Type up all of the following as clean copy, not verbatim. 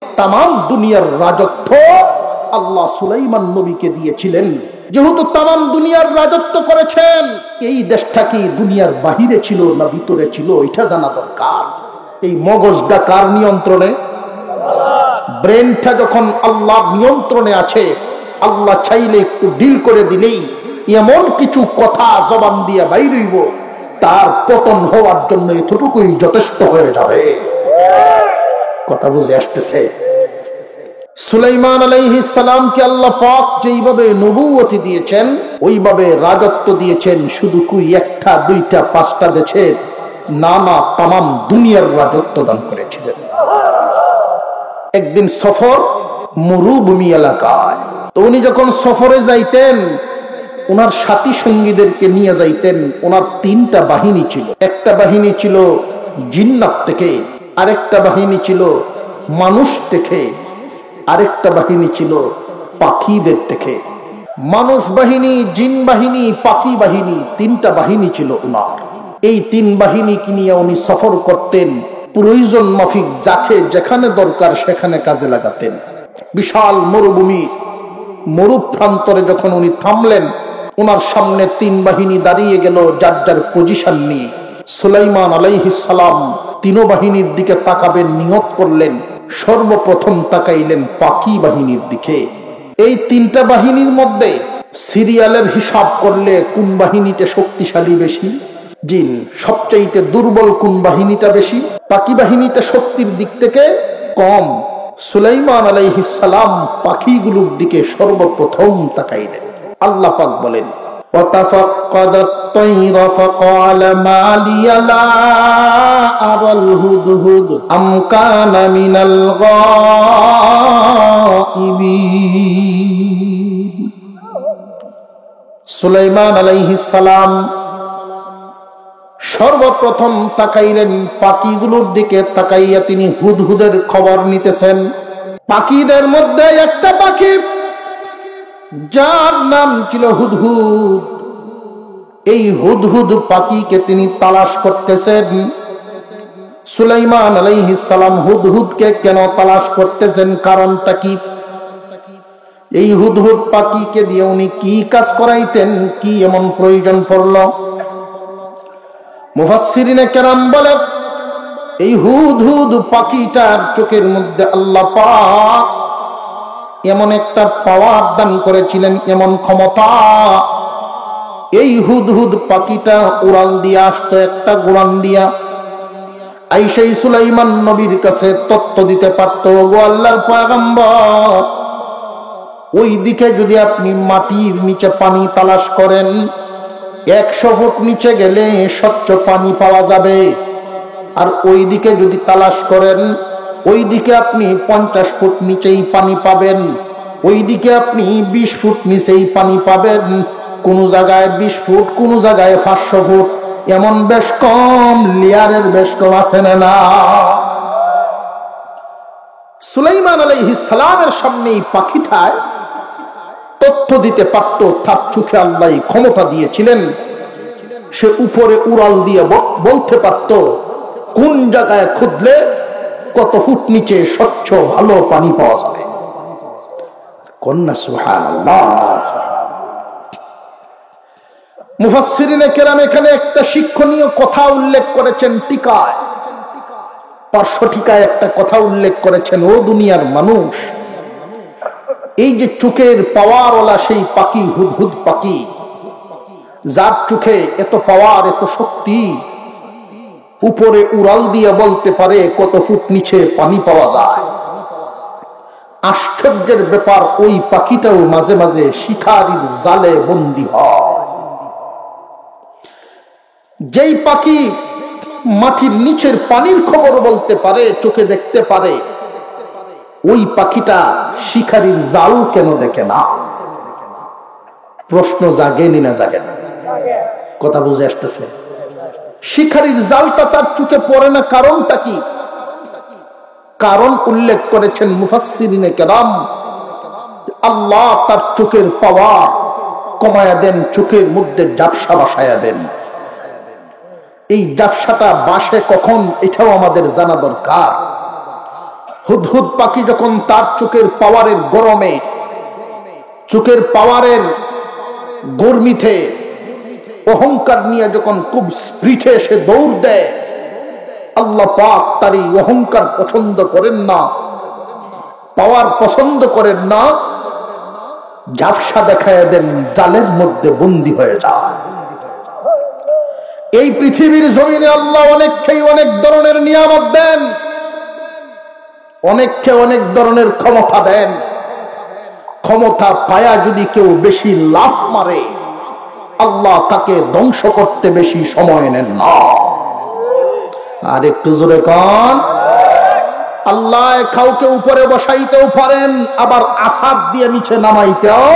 তামাম দুনিয়ার রাজত্ব আল্লাহ সুলাইমান নবীকে দিয়েছিলেন। যেহেতু তামাম দুনিয়ার রাজত্ব করেছেন, এই দেশটা কি দুনিয়ার বাহিরে ছিল না ভিতরে ছিল এটা জানা দরকার। এই মগজটা কার নিয়ন্ত্রণে? ব্রেনটা যখন আল্লাহর নিয়ন্ত্রণে আছে, আল্লাহ চাইলে একটু ডিল করে দিলেই এমন কিছু কথা জবান দিয়ে বাইর হইব, তার পতন হওয়ার জন্য এতটুকুই যথেষ্ট হয়ে যাবে। কথা বুঝে আসতেছে? সুলাইমান আলাইহিস সালামকে আল্লাহ পাক যেইভাবে নবুয়তি দিয়েছেন, ওইভাবে রাজত্ব দিয়েছেন। শুধু কুই একটা দুইটা পাঁচটা দেশের না, তামাম দুনিয়ার রাজত্ব দান করেছিলেন। একদিন সফর মরুভূমি এলাকায়, তো উনি যখন সফরে যাইতেন, ওনার সাথী সঙ্গীদেরকে নিয়ে যাইতেন। ওনার তিনটা বাহিনী ছিল। একটা বাহিনী ছিল জিন্নাত থেকে, আরেকটা বাহিনী ছিল মানুষ থেকে, আরেকটা বাহিনী ছিল পাখিদের থেকে। মানুষ বাহিনী, জিন বাহিনী, পাখি বাহিনী, তিনটা বাহিনী ছিল ওনার। এই তিন বাহিনীকে নিয়ে উনি সফর করতেন। প্রয়োজন মাফিক যাকে যেখানে দরকার সেখানে কাজে লাগাতেন। বিশাল মরুভূমি, মরুপ্রান্তরে যখন উনি থামলেন, ওনার সামনে তিন বাহিনী দাঁড়িয়ে গেল যার যার পজিশন নিয়ে। সুলাইমান আলাইহিস সালাম তিন বাহিনীর দিকে তাকাবেন নিয়ত করলেন। সর্বপ্রথম তাকাইলেন পাখি বাহিনীর দিকে। এই তিনটা বাহিনীর মধ্যে সিরিয়ালের হিসাব করলে কোন বাহিনীটা শক্তিশালী বেশি? জিন। সবচাইতে দুর্বল কোন বাহিনীটা বেশি? পাখি বাহিনীটা শক্তির দিক থেকে কম। সুলাইমান আলাইহিস সালাম পাখিগুলোর দিকে সর্বপ্রথম তাকাইলেন। আল্লাহ পাক বলেন, وَتَفَقَّدَ الطَّيْرَ فَقَالَ مَا لِيَ لَا أَرَى الْهُدْهُدَ أَمْ كَانَ مِنَ الْغَائِبِينَ। সুলাইমান আলাইহিস সালাম সর্বপ্রথম তাকাইলেন পাখিগুলোর দিকে। তাকাইয়া তিনি হুদহুদের খবর নিতেছেন। পাখিদের মধ্যে একটা পাখি যার নাম ছিল হুদহুদ। এই হুদহুদ পাখিকে তিনি তালাশ করতেছেন। সুলাইমান আলাইহিস সালাম হুদহুদকে কেন তালাশ করতেছেন, কারণটা কি? এই হুদহুদ পাখিকে দিয়ে উনি কি কাজ করাইতেন, কি এমন প্রয়োজন পড়ল? মুফাসসিরিনে কেরাম বলে, এই হুদহুদ পাখিটার চোখের মধ্যে আল্লাহ পাক এমন একটা পাওয়ার দান করেছিলেন, এমন ক্ষমতা। এই হুদহুদ পাখিটা উড়াল দিয়ে আসতো একটা গোড়ান দিয়া। আইসাই সুলাইমান নবীর কাছে তথ্য দিতে পারত, গো আল্লাহর পয়গম্বর, ওই দিকে যদি আপনি মাটির নিচে পানি তালাশ করেন, 100 ফুট নিচে গেলে স্বচ্ছ পানি পাওয়া যাবে। আর ওই দিকে যদি তালাশ করেন, ওই দিকে আপনি 50 ফুট নিচেই পানি পাবেন, ওই দিকে আপনি 20 ফুট নিচেই পানি পাবেন। কোন জায়গায় 20 ফুট, কোন জায়গায় 500 ফুট, এমন বেশ কম লেয়ারের বেশ কম আছে না? সুলাইমান আলাইহিস সালামের সামনে এই পাখিটায় তথ্য দিতে পারত। তার চোখে আল্লাহ ক্ষমতা দিয়েছিলেন। সে উপরে উড়াল দিয়ে বলতে পারত কোন জায়গায় খুঁজলে কত ফুট নিচে স্বচ্ছ ভালো পানি পাওয়া যাবে। কন্যা সুবহানাল্লাহ। মুফাসসিরিনে কেরাম এখানে একটা শিক্ষণীয় কথা উল্লেখ করেছেন টিকায়, পার্শ্ব টিকায় একটা কথা উল্লেখ করেছেন। ও দুনিয়ার মানুষ, এই যে চোখের পাওয়ারওয়ালা সেই পাখি হুদহুদ পাখি, যার চোখে এত পাওয়ার, এত শক্তি, উপরে উড়াল দিয়ে বলতে পারে কত ফুট নিচে পানি পাওয়া যায়। আশ্চর্যের ব্যাপার, ওই পাখিটাও মাঝে মাঝে শিকারীর জালে বন্দী হয়। যেই পাখি মাটির নিচের পানির খবর বলতে পারে, চোখে দেখতে পারে, ওই পাখিটা শিকারীর জাল কেন দেখে না? প্রশ্ন জাগেনি না জাগে না? কথা বুঝে আসতেছে? শিকারীর জালটা তার চোখে পড়ে না, কারণটা কি? কারণ উল্লেখ করেছেন মুফাসসিরিনে কেরাম। আল্লাহ তার চোখের পাওয়ার কমায়া দেন, চোখের মধ্যে ঝাপসা বসায়া দেন। এই ঝাপসাটা বাসে কখন, এটাও আমাদের জানা দরকার। হুদহুদ পাখি যখন তার চোখের পাওয়ারের গরমে, চোখের পাওয়ারের গরমিতে অহংকার নিয়ে যখন খুব স্পিডে এসে দৌড় দেয়, আল্লাহ পাক তার এই অহংকার পছন্দ করেন না, পাওয়ার পছন্দ করেন না, ঝাপসা দেখায় দেন, জালের মধ্যে বন্দী হয়ে যায়। এই পৃথিবীর জমিনে আল্লাহ অনেককেই অনেক ধরনের নিয়ামত দেন, অনেককে অনেক ধরনের ক্ষমতা দেন। ক্ষমতা পায়া যদি কেউ বেশি লাভ মারে, আল্লাহ তাকে ধ্বংস করতে বেশি সময় নেন না। আর একটু জোরে কন, আল্লাহ কাউকে উপরে বসাইতেও পারেন, আবার আসাদ দিয়ে নিচে নামাইতেও।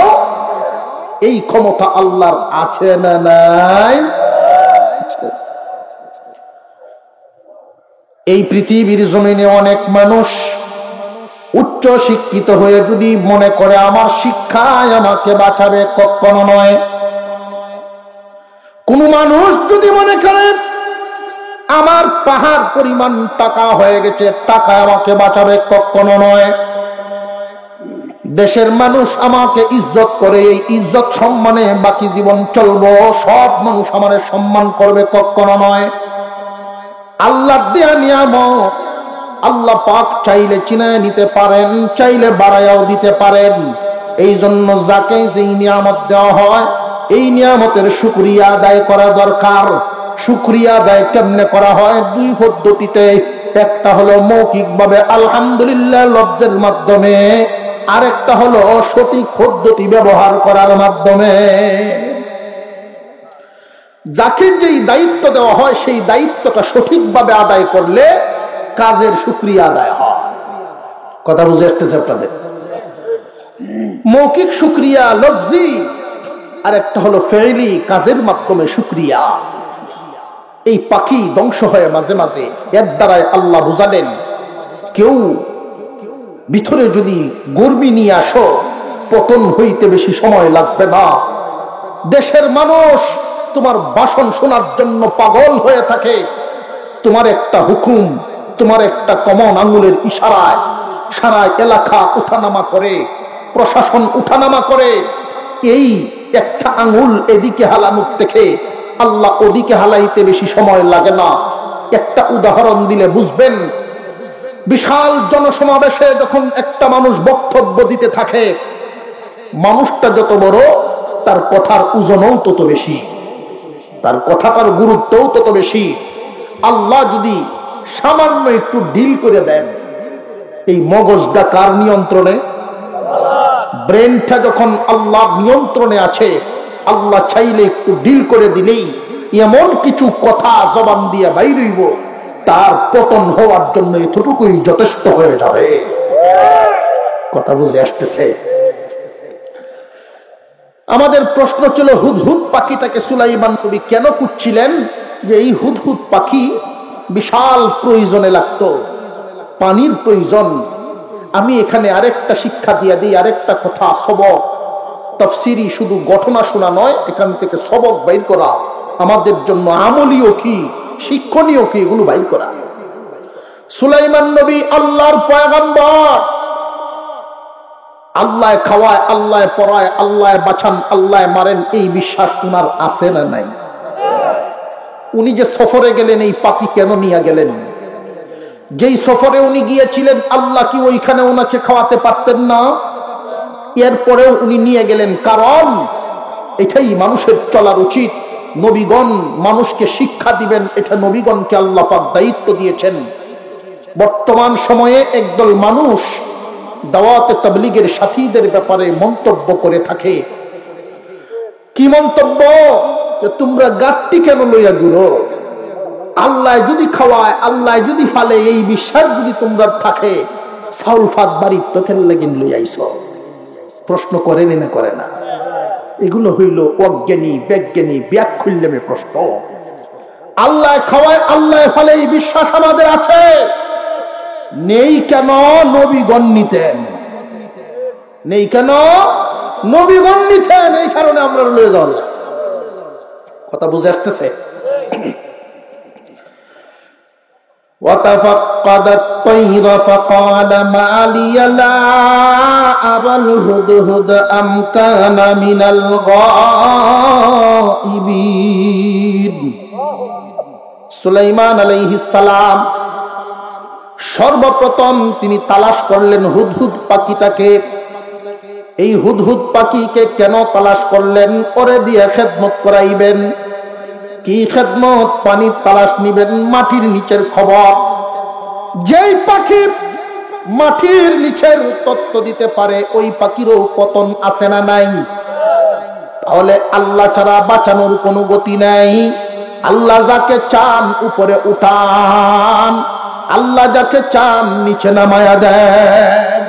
এই ক্ষমতা আল্লাহর আছে না নাই? এই পৃথিবীর জমিনে অনেক মানুষ উচ্চ শিক্ষিত হয়ে যদি মনে করে আমার শিক্ষায় আমাকে বাঁচাবে, কখনো নয়। কোন মানুষ যদি মনে করে আমার পাহাড় পরিমাণ টাকা হয়ে গেছে, টাকা আমাকে বাঁচাবে, কখনো নয়। দেশের মানুষ আমাকে ইজ্জত করে, এই ইজ্জত সম্মানে বাকি জীবন চলবো, সব মানুষ আমারে সম্মান করবে, কখনো নয়। আল্লাহ দেয়া নিয়ামত আল্লাহ পাক চাইলে চিনায় নিতে পারেন, চাইলে বাড়াইয়াও দিতে পারেন। এই জন্য যাকে যেই নিয়ামত দেওয়া হয়, এই নিয়ামতের শুকরিয়া আদায় করা দরকার। শুকরিয়া আদায় কেমনে করা হয়? দুই পদ্ধতিতে। একটা হলো মৌখিকভাবে আলহামদুলিল্লাহ লফজের মাধ্যমে, আরেকটা হলো সঠিক পদ্ধতি ব্যবহার করার মাধ্যমে। যাকে যেই দায়িত্ব দেওয়া হয়, সেই দায়িত্বটা সঠিকভাবে আদায় করলে কাজের শুকরিয়া আদায় হয়। কথা বুঝে আসতেছে আপনাদের? মৌখিক শুকরিয়া লফজি, আর একটা হলো ফেইলি, কাজের মাধ্যমে শুকরিয়া। এই পাখি ধ্বংস হয় মাঝে মাঝে, এর দ্বারাই আল্লাহ বুঝালেন, কেউ ভিতরে যদি গর্মি নিয়ে আসো, পতন হইতে বেশি সময় লাগবে না। দেশের মানুষ তোমার ভাষণ শোনার জন্য পাগল হয়ে থাকে। তোমার একটা হুকুম, তোমার একটা কমন আঙ্গুলের ইশারায় সারা এলাকা উঠানামা করে, প্রশাসন উঠানামা করে। এই একটা আঙ্গুল এদিকে হালানোর থেকে আল্লাহ ওদিকে হালাইতে বেশি সময় লাগে না। একটা উদাহরণ দিলে বুঝবেন। বিশাল জনসমাবেশে যখন একটা মানুষ বক্তব্য দিতে থাকে, মানুষটা যত বড়, তার কথার ওজনও তত বেশি, তার কথাটার গুরুত্বও তত বেশি। আল্লাহ যদি সামান্য একটু ডিল করে দেন, এই মগজটা কার নিয়ন্ত্রণে? ব্রেনটা যখন আল্লাহ নিয়ন্ত্রণে আছে, আল্লাহ চাইলে একটু ডিল করে দিলেই এমন কিছু কথা জবান দিয়ে বাইর হইব, তার পতন হওয়ার জন্য এতটুকুই যথেষ্ট হয়ে যাবে। কথা বুঝে আসতেছে? আমাদের প্রশ্ন ছিল, হুদহুদ পাখিটাকে সুলাইমান নবী কেন খুঁজছিলেন? যে এই হুদহুদ পাখি বিশাল প্রয়োজনে লাগতো, পানির প্রয়োজন। আমি এখানে আরেকটা শিক্ষা দিয়ে দিই, আরেকটা কথা, সবক। তাফসিরি শুধু ঘটনা শোনা নয়, এখান থেকে সবক বাইর করা আমাদের জন্য আমলীয় কি, শিক্ষণীয় কি, এগুলো বাইর করা। সুলাইমান নবী আল্লাহর পয়গম্বর। আল্লাহ খাওয়ায়, আল্লাহ পড়ায়, আল্লাহ বাঁচান, আল্লাহ মারেন, এই বিশ্বাস উনার আছে না নাই? উনি যে সফরে গেলেন, এই পাখি কেন নিয়ে গেলেন? যেই সফরে উনি গিয়েছিলেন, আল্লাহ কি ওইখানে ওনাকে খাওয়াতে পারতেন না? এরপরেও উনি নিয়ে গেলেন, কারণ এটাই মানুষের চলার উচিত। নবীগণ মানুষকে শিক্ষা দিবেন, এটা নবীগণকে আল্লাহ পাক দায়িত্ব দিয়েছেন। বর্তমান সময়ে একদল মানুষ দাওয়াতে তাবলীগের সাথীদের ব্যাপারে মন্তব্য করে থাকে। কি মন্তব্য? যে তোমরা গাট্টি কেন লইয়া ঘুরো? আল্লাহ যদি খাওয়ায়, আল্লাহ যদি ফালে, এই বিশ্বাস যদি তোমরা থাকে, সাউল ফাত বাড়ির তোকেন লেগিন লইয়াইছ। প্রশ্ন করেনি না করে না? এগুলো হইল অজ্ঞানী বিজ্ঞানী ব্যাখ্যাল্যমে প্রশ্ন। আল্লাহ খাওয়ায়, আল্লাহ ফালে, এই বিশ্বাস আমাদের আছে। নেই কেন? নবীগণ নিতেন। নেই কেন? নবীগণ নিতেন। এই কারণে আমরা লয়ে যাওয়া। কথা বুঝে আসতেছে? وتفقد الطير فقال ما لي لا أرى الهدهد أم كان من الغائبين। সুলাইমান আলাইহিস সালাম সর্বপ্রথম তিনি তালাশ করলেন হুদহুদ পাখিটাকে। এই হুদহুদ পাখিকে কেন তালাশ করলেন? ওরে দিয়ে খেদমত করাইবেন। কি খেদমত? পানির তালাশ নিবেন, মাটির নিচের খবর। যেই পাখি মাটির নিচের তত্ত্ব দিতে পারে ওই পাখিরও পতন আছে না নাই? তাহলে আল্লাহ ছাড়া বাঁচানোর কোনো গতি নাই। আল্লাহ যাকে চান উপরে উঠান, আল্লাহ যাকে চান নিচে নামায়া দেন।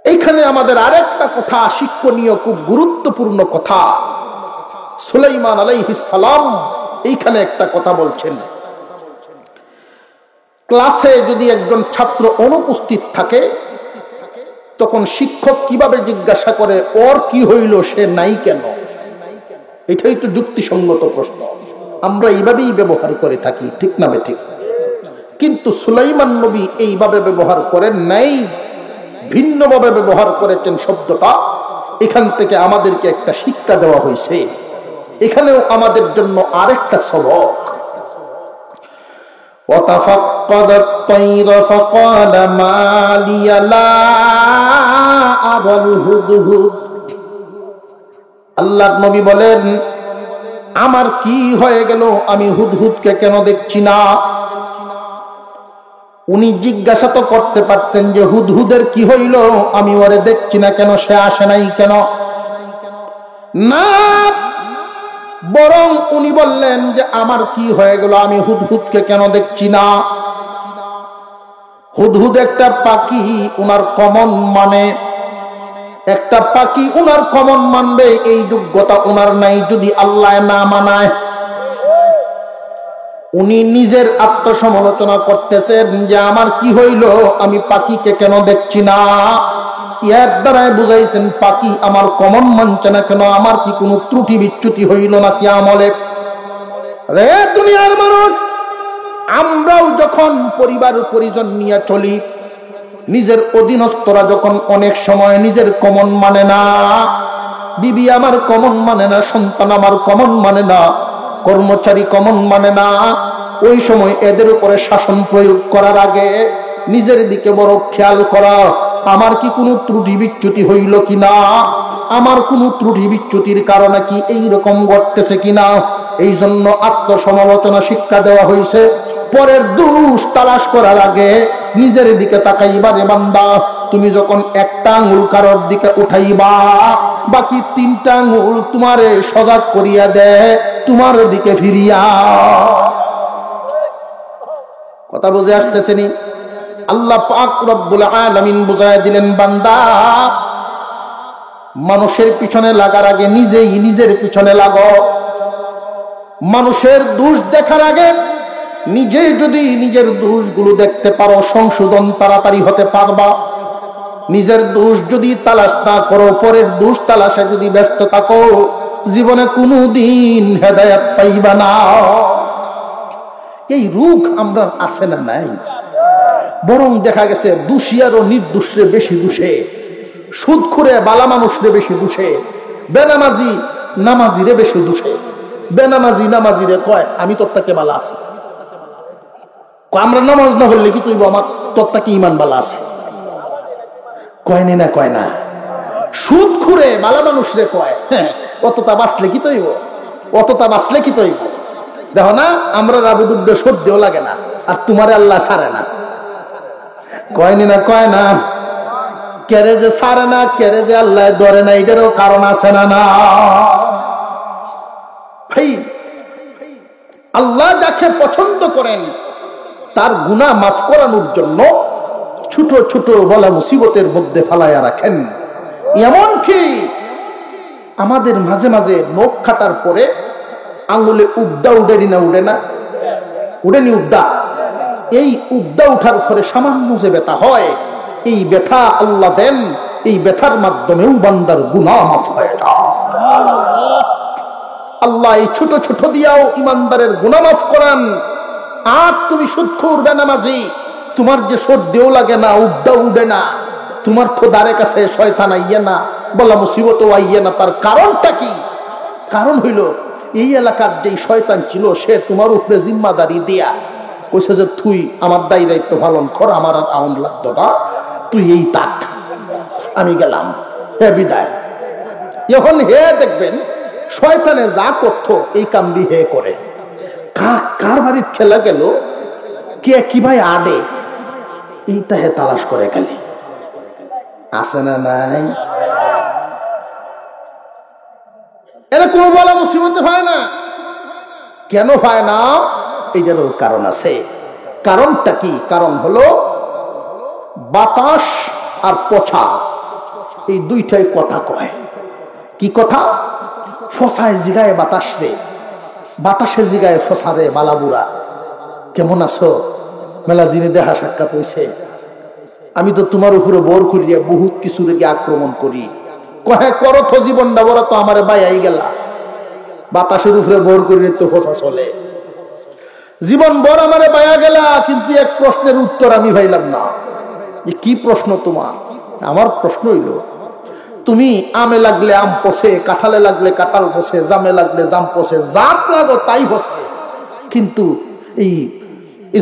এইখানে আমাদের আরেকটা কথা শিক্ষণীয়, খুব গুরুত্বপূর্ণ কথা। সুলাইমান আলাইহিস সালাম এইখানে একটা কথা বলছেন। ক্লাসে যদি একজন ছাত্র অনুপস্থিত থাকে তখন শিক্ষক কিভাবে জিজ্ঞাসা করে ওর কি হইল, সে নাই কেন? এটাই তো যুক্তিসঙ্গত প্রশ্ন। আমরা এইভাবেই ব্যবহার করে থাকি, ঠিক না বেঠিক? কিন্তু সুলাইমান নবী এইভাবে ব্যবহার করেন নাই, ভিন্নভাবে ব্যবহার করেছেন শব্দটা। এখান থেকে আমাদেরকে একটা শিক্ষা দেওয়া হয়েছে। এখানেও আমাদের জন্য আরেকটা সবক। وتفقد الطير فقال ما لي لا أرى الهدهد। আল্লাহর নবী বলেন আমার কি হয়ে গেল, আমি হুদহুদকে কেন দেখছি না? উনি জিজ্ঞাসা তো করতে পারতেন যে হুদহুদের কি হইল, আমি ওরে দেখছি না কেন, সে আসে নাই কেন? না, বরং উনি বললেন যে আমার কি হয়ে গেল, আমি হুদহুদকে কেন দেখছি না? হুদহুদ একটা পাখি, উনার কমন মানে একটা পাখি, উনার কমন মানবে এই যোগ্যতা উনার নাই যদি আল্লাহ না মানায়। উনি নিজের আত্মসমালোচনা করতেছেন যে আমার কি হইল, আমি পাখিকে কেন দেখছি না। এর দ্বারাই বুঝাইছেন পাখি আমার কমন মানছে না কেন, আমার কি কোনো ত্রুটি বিচ্যুতি হইল নাকি আমলে? রে দুনিয়ার মানুষ, আমরাও যখন পরিবার পরিজন নিয়ে চলি, নিজের অধীনস্থরা যখন অনেক সময় নিজের কমন মানে না, বিবি আমার কমন মানে না, সন্তান আমার কমন মানে না, কর্মচারী কমন মানে না, ওই সময় এদের উপরে শাসন প্রয়োগ করার আগে নিজের দিকে বড় খেয়াল করা, আমার কি কোনো ত্রুটি বিচ্যুতি হইল কিনা, আমার কোনো ত্রুটি বিচ্যুতির কারণে কি এইরকম ঘটতেছে কিনা। এই জন্য আত্মসমালোচনা শিক্ষা দেওয়া হয়েছে। পরের দোষ তালাশ করার আগে নিজের দিকে তাকাইবা রে বান্দা। তুমি যখন একটা আঙুল কারোর দিকে উঠাইবা, বাকি তিনটা আঙুল তোমারে সজাগ করিয়া দেয় তোমার দিকে ফিরিয়া। কথা বুঝে আসতেছে নি? আল্লাহ পাক রব্বুল আলামিন বুঝায় দিলেন, বান্দা মানুষের পিছনে লাগার আগে নিজেই নিজের পিছনে লাগো। মানুষের দোষ দেখার আগে নিজে যদি নিজের দোষগুলো দেখতে পারো, সংশোধন তাড়াতাড়ি হতে পারবা। নিজের দোষ যদি তালাশ না করো, পরের দোষ তালাশে যদি ব্যস্ত থাকো, জীবনে কোনোদিন হেদায়েত পাইবা না। এই রোগ আমরা আছে না নাই? বরং দেখা গেছে দোষী আরো নির্দোষরে বেশি দোষে, সুদখোরে বালা মানুষরে বেশি দোষে, বেনামাজি নামাজিরে বেশি দোষে। বেনামাজি নামাজিরে কয় আমি তোর তাকে বালা আছি, আমরা নামাজ না পড়লে কি তুই আমার তোর তাকে ইমান বালা আছে? কয়নি না, কয় না। সুদখোরে বালা মানুষরে কয় হ্যাঁ অতটা বাঁচলে কি তৈব, অতটা বাঁচলে কি তৈব। দেখো না, আমরা রাবুদুদ্ধ সর্দিও লাগে না, আর তোমার আল্লাহ ছাড়ে না। কয়নি না, কয় না। কেরে যে ছাড়ে না, কেরে যে আল্লাহ ধরে না, এটারও কারণ আছে না? না ভাই, আল্লাহ যাকে পছন্দ করেন তার গুনাহ মাফ করানোর জন্য ছোট ছোট বলা মুসিবতের মধ্যে ফালাইয়া রাখেন। এমনকি আমাদের মাঝে মাঝে নখ কাটার পরে আঙুলে উবদা উঠেনি না, উঠে না, উঠেনি উবদা। এই উবদা উঠার পরে সামান্য যে ব্যথা হয়, এই ব্যথা আল্লাহ দেন, এই ব্যথার মাধ্যমেও বান্দার গুনাহ মাফ হয় না। আল্লাহ এই ছোট ছোট দিয়াও ইমানদারের গুনাহ মাফ করান। আর তুমি সুদখোর বেনামাজি, তোমার যে সর্দিও লাগে না, উদ্দা উঠে না, তোমার তো দ্বারে কাছে শয়তান আইয়া না, বলা মুসিবতও আইয়া না। তার কারণটা কি? কারণ হইল এই এলাকার যেই শয়তান ছিল সে তোমার উপরে জিম্মাদারি দিয়া কইছে যে তুই আমার দায়ী দায়িত্ব পালন কর, আমার আর আউন লাগতো না, তুই এই তাক, আমি গেলাম, হে বিদায়। এখন হে দেখবেন শয়তানে যা করতো এই কামড়ি হে করে। কার বাড়ির খেলা গেল, কে কি ভাই আডে, এইটা হে তালাশ করে খালি। আছে না নাই? এরা কোনো বলা মুসিবতে পায় না। কেন পায় না? এইটারও কারণ আছে। কারণটা কি? কারণ হলো বাতাস আর পচা, এই দুইটাই কথা কয়। কি কথা? ফসায় জিগায় বাতাস রে, বাতাসে জিগায় ফসারে বালাবুরা। কেমন আছো? মেলা দিনে দেখা সাক্ষাৎ হইছে, আমি তো তোমার উপরে বোর করিয়া বহুত কিছু রেগে আক্রমণ করি। কহে করো তো জীবনটা বড়, তো আমার বাইয়াই গেলা। বাতাসের উপরে বোর করিয়ে তো ফসা চলে, জীবন বড় আমারে বায়া গেলা, কিন্তু এক প্রশ্নের উত্তর আমি ভাইলাম না। কি প্রশ্ন তোমার? আমার প্রশ্ন হইল, তুমি আমে লাগলে আম পচে, কাঁঠালে লাগলে কাঁঠাল পচে, জামে লাগলে জাম পচে, জাত লাগো তাই পচে, কিন্তু এই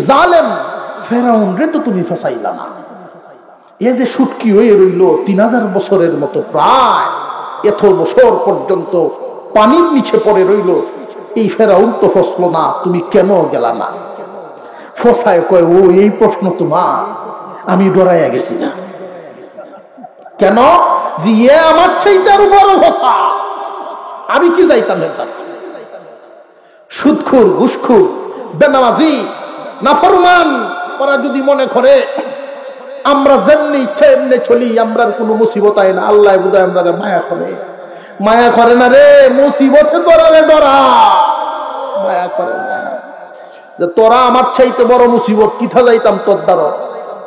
জালেম ফেরাউন রে তো তুমি ফসাইলা না। এ যে সুটকি হয়ে রইল 3000 বছরের মতো, প্রায় এত বছর পর্যন্ত পানির নিচে পড়ে রইল, এই ফেরাউন তো ফসলো না, তুমি কেন গেলা না? ফসায় কয়, ও এই প্রশ্ন তোমার, আমি ডরাইয়া গেছি না। কেন? যে এ আমার চাইতে বড় ফসা, আমি কি যাইতাম হেতাম? সুদখোর, ঘুষখোর, বেনামাজি, নাফরমান, ওরা যদি মনে করে আমরা যেমনি ইচ্ছা এমনি চলি, আমরা কোনো মুসিবত আয় না, আল্লাহ বুঝায় আমরা মায়া করে। মায়া করে না রে, মুসিবতে তোরারে ডরা, মায়া করে না। যে তোরা আমার চাইতে বড় মুসিবত, কিথা যাইতাম তোর দ্বারা?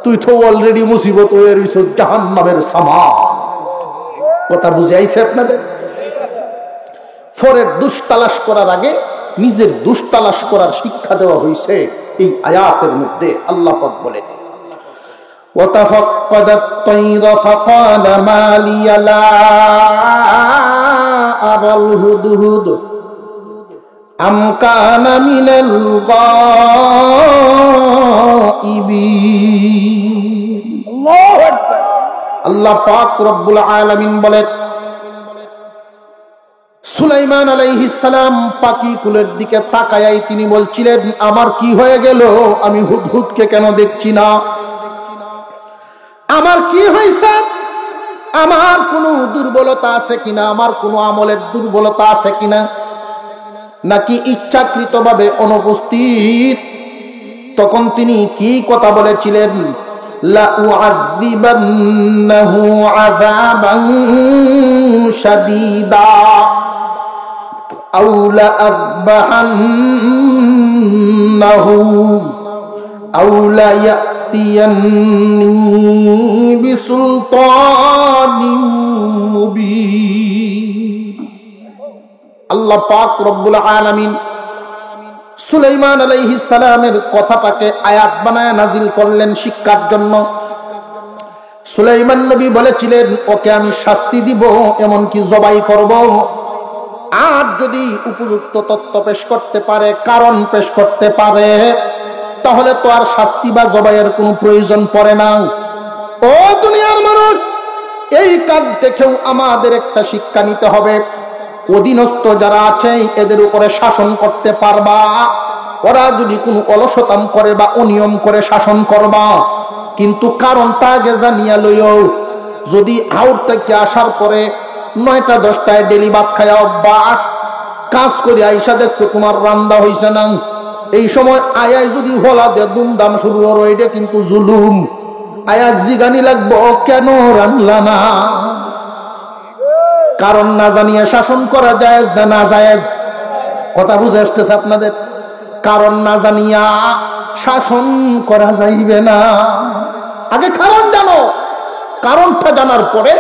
তুই তো অলরেডি মুসিবত হয়ে রইছ, জাহান্নামের সামান। কথা বুঝে আইছে আপনাদের? পরের দুষ তালাশ করার আগে নিজের দুষ তালাশ করার শিক্ষা দেওয়া হয়েছে এই আয়াতের মধ্যে। আল্লাহ পাক বলে, وَتَفَقَّدَ الطَّيْرَ فَقَالَ مَا لِيَ لَا أَرَى الْهُدْهُدَ أَمْ كَانَ مِنَ الْغَائِبِينَ। আল্লাহ পাক রব্বুল আলামিন বলেন, সুলাইমান আলাইহিস সালাম পাখি কুলের দিকে তাকায়াই তিনি বলছিলেন, আমার কি হয়ে গেল? আমি হুদহুদকে কেন দেখছি না? আমার কি হয়েছে? আমার কোনো দুর্বলতা আছে কিনা? আমার কোনো আমলের দুর্বলতা আছে কিনা? নাকি ইচ্ছাকৃতভাবে অনুপস্থিত? তখন তিনি কি কথা বলেছিলেন? লা উআযিবান্নাহু আযাবান শাদীদা আও লা আযবাহান্নাহু আও লা ইয়াতিয়ান্নি বিসুলতানিন মুবিন। আল্লাহ পাক রব্বুল আলামিন সুলাইমান আলাইহিস সালামের কথাটাকে আয়াত বানায় নাজিল করলেন শিক্ষার জন্য। সুলাইমান নবী বলেছিলেন, ওকে আমি শাস্তি দিব, এমনকি জবাই করব, আর যদি উপযুক্ত তথ্য পেশ করতে পারে, কারণ পেশ করতে পারে, তাহলে তো আর শাস্তি বা জবাইয়ের কোনো প্রয়োজন পড়ে না। ও দুনিয়ার মানুষ, এই কাজ দেখেও আমাদের একটা শিক্ষা নিতে হবে। অধীনস্থ যারা আছে এদের উপরে শাসন করতে পারবা, ওরা যদি কোনো অলসতাম করে বা অনিয়ম করে শাসন করবা, কিন্তু কারণটা আগে জানিয়া লইও। যদি আউট থেকে আসার পরে 9টা 10টায় ডেলি ভাত খায়া অভ্যাস, কাজ করে আইসা দেখছো তোমার রান্না হইছে না, এই সময় আয়াই যদি হলা দিয়ে দুমদাম শুরু করো, এটা কিন্তু জুলুম। আয়াক জিগানি লাগবো, কেন রান্না না? কারণ না জানিয়ে শাসন করা জায়েজ না না জায়েজ? কথা বুঝে আসতেছে আপনাদের? কারণ না জানিয়া শাসন করা যাইবে না। আগে কারণ জানো, কারণটা জানার পরে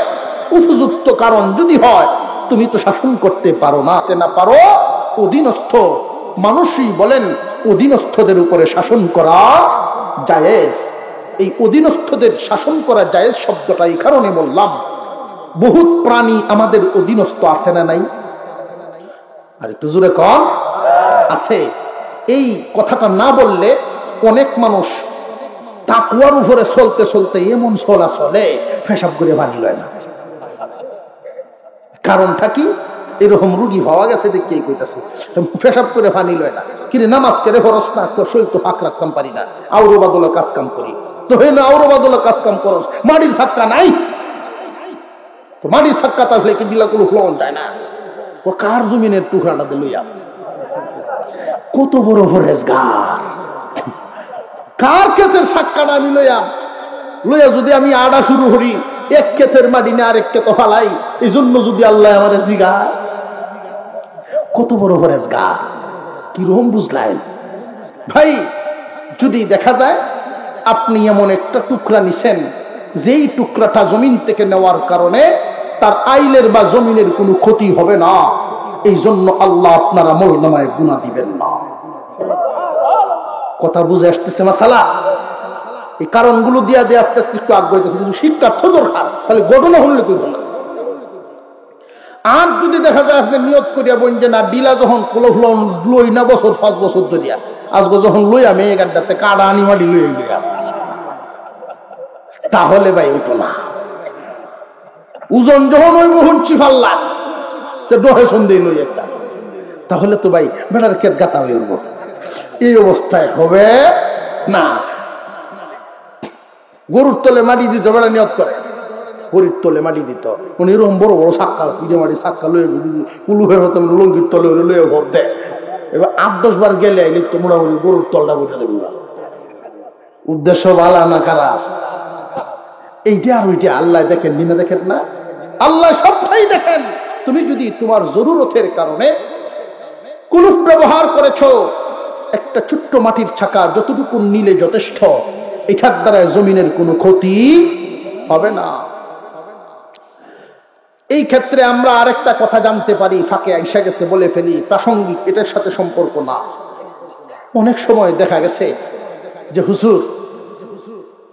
উপযুক্ত কারণ যদি হয়, তুমি তো শাসন করতে পারো না। না পারো, অধীনস্থ মানুষই বলেন অধীনস্থদের উপরে শাসন করা জায়েজ। এই অধীনস্থদের শাসন করা জায়েজ শব্দটা এই কারণে বললাম, বহুত প্রাণী আমাদের অধীনস্থ আছে না নাই? আর একটু জোরে কম আছে। এই কথাটা না বললে অনেক মানুষ তাকওয়ার উপরে চলতে চলতে এমন চলা চলে পেশাব করে পানি লয় না। কারণটা কি? এরকম রুগী পাওয়া গেছে দেখে কইতাছে পেশাব করে পানি লয় না, কিন্তু নামাজ করে খরচ না শরীর তো ফাঁক রাখতাম পারি না, আউরবাদলা কাজ কাম করি তো হইলে আউরবাদলা কাজ কাম করস, মাটির ছাক্কা নাই তো মাটির ছাক্কা তাহলে কি ডিলাগুলো ফ্লন যায় না? ও কার জমিনের টুকরাটা দিল কত বড় পরেজগার, কার ক্ষেতের ছাক্কাটা আমি লইয়া যদি আমি আড়া শুরু করি, এক ক্ষেতের মাটি না আরেক ক্ষেত ফালাই, এই জন্য যদি আল্লাহ আমার জিগায় কত বড় পরেজগার, কিরকম বুঝলেন ভাই? যদি দেখা যায় আপনি এমন একটা টুকরা নিছেন যেই টুকরাটা জমিন থেকে নেওয়ার কারণে তার আইলের বা জমিনের কোনো ক্ষতি হবে না, এই জন্য আল্লাহ আপনার আমলনামায় গুনাহ দিবেন না। কথা বুঝে আসতেছে মাসালা? এই কারণগুলো দিয়া দিয়ে আস্তে আস্তে একটু আগ্রহ হইতেছে, কিছু শিক্ষার্থ দরকার, তাহলে ঘটনা হলে তুই বল। আর যদি দেখা যায় আপনি নিয়ত করিয়া বলেন যে না ডিলা যখন কোলফলন লই না বছর 5 বছর ধরিয়া, আজকে যখন লই আমি এই গাড্ডাতে কাড়া আনি মাটি লই লইয়া, তাহলে ভাই হইতো না। ওজন যখন ওই বহুঞ্চি ফাল্লা তো ডহে সন্দেহ লই একটা, তাহলে তো ভাই বেটার ক্ষেত গাতা হয়ে উঠবো, এই অবস্থায় হবে না। গরুর তলে মাটি দিত, বেড়া নিয়ত করে গরুর তলে মাটি দিত, উনি এরকম বড় বড় সাক্কা পিঠে মাটি সাক্কা লয়ে কুলুহের হতো লঙ্গির তলে লয়ে ভোট দেয়। এবার 8-10 বার গেলে আইলে তো মোটামুটি গরুর তলটা বইটা দেব। উদ্দেশ্য ভালো না খারাপ, এইটা আর ওইটা আল্লাহ দেখেন না, দেখেন না? আল্লাহ সবটাই দেখেন। তুমি যদি তোমার জরুরতের কারণে কুলুপ ব্যবহার করেছো, একটা ছোট্ট মাটির ছাকা যতটুকু নিলে যথেষ্ট, এটার দ্বারা জমিনের কোনো ক্ষতি হবে না। এই ক্ষেত্রে আমরা আরেকটা কথা জানতে পারি, ফাঁকে আইসা গেছে বলে ফেলি, প্রাসঙ্গিক, এটার সাথে সম্পর্ক না। অনেক সময় দেখা গেছে যে হুজুর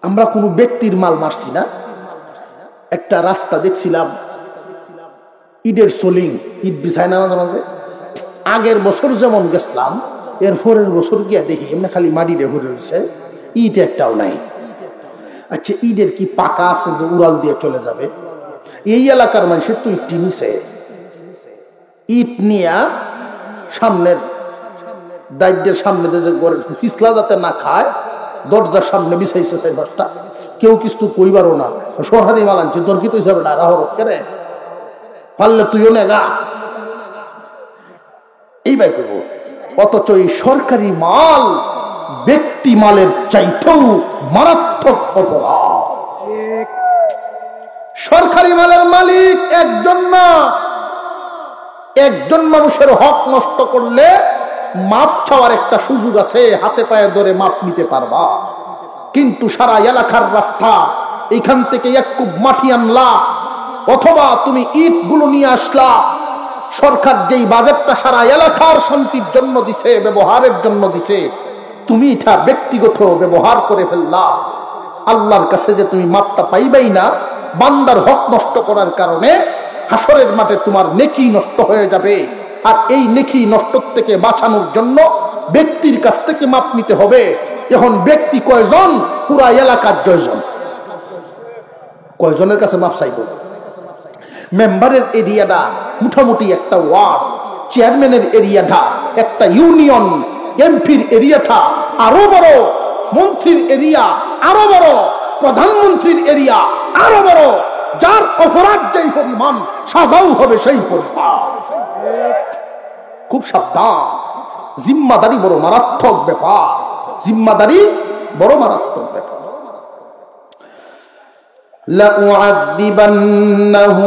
আমরা কোনো ব্যক্তির মাল মারছি না, একটা রাস্তা দেখছিলাম ইটের সোলিং, ইট বিছায় না মাঝে মাঝে, আগের বছর যেমন গেছিলাম এর পরের বছর গিয়া দেখি এমনি খালি মাটি রে ঘুরে রয়েছে, ইট একটাও নাই। আচ্ছা ইটের কি পাকা আছে যে উড়াল দিয়ে চলে যাবে? এই এলাকার মানুষের তো ইট নিছে, ইট নিয়া সামনের দায়িত্বের সামনে যে পিছলা যাতে না খায় দরজার সামনে বিছাইছে 4-5টা, কেউ কিছু কইবারও না, সরহারি মাল আনছে, তোর কি তো হিসাবে না রাহরস করে পারলে তুইও নেগা এই বাই করবো। অথচ এই সরকারি মাল ব্যক্তি মালের চাইতেও মারাত্মক অপরাধ। সরকারি মালের মালিক একজন না, একজন মানুষের হক নষ্ট করলে মাপ চাওয়ার একটা সুযোগ আছে, হাতে পায়ে ধরে মাপ নিতে পারবা। কিন্তু সারা এলাকার রাস্তা, এইখান থেকে এক কূপ মাটি আনলা অথবা তুমি ইট গুলো নিয়ে আসলা, সরকার যেই বাজেটটা সারা এলাকার শান্তির জন্য দিছে, ব্যবহারের জন্য দিছে, তুমি এটা ব্যক্তিগত ব্যবহার করে ফেললা, আল্লাহর কাছে যে তুমি মাপটা পাইবাই না, বান্দার হক নষ্ট করার কারণে হাসরের মাঠে তোমার নেকি নষ্ট হয়ে যাবে। আর এই নেকি নষ্ট থেকে বাঁচানোর জন্য ব্যক্তির কাছ থেকে মাপ নিতে হবে। এখন ব্যক্তি কয়জন? পুরা এলাকার 6 জন। কয়জনের কাছে মাপ চাইব? মেম্বারের এরিয়াটা মোটামুটি একটা ওয়ার্ড, চেয়ারম্যানের এরিয়াটা একটা ইউনিয়ন, এমপির এরিয়াটা আরো বড়, মন্ত্রীর এরিয়া আরো বড়, প্রধানমন্ত্রীর এরিয়া আরো বড়, যার অপরাধ যেই পরিমাণ সাজাও হবে সেই পরিমাণ। খুব সাবধান, জিম্মাদারি বড় মারাত্মক ব্যাপার, জিম্মাদারি বড় মারাত্মক ব্যাপার। لأعذبنه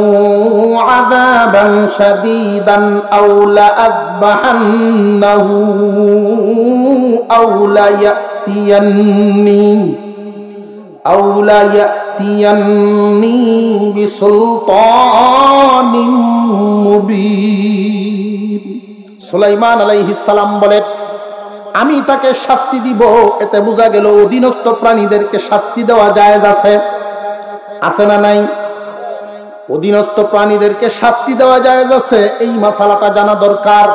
عذابا شديدا أو لأذبحنه أو ليأتيني بسلطان مبين। সুলাইমান আলাইহিস সালাম বলেন, আমি তাকে শাস্তি দিব। এতে বোঝা গেল অধীনস্থ প্রাণীদেরকে শাস্তি দেওয়া জায়েজ আছে, আছে না নাই? অধীনস্থ প্রাণীদেরকে শাস্তি দেওয়া জায়েজ আছে, এই মাসালাটা জানা দরকার।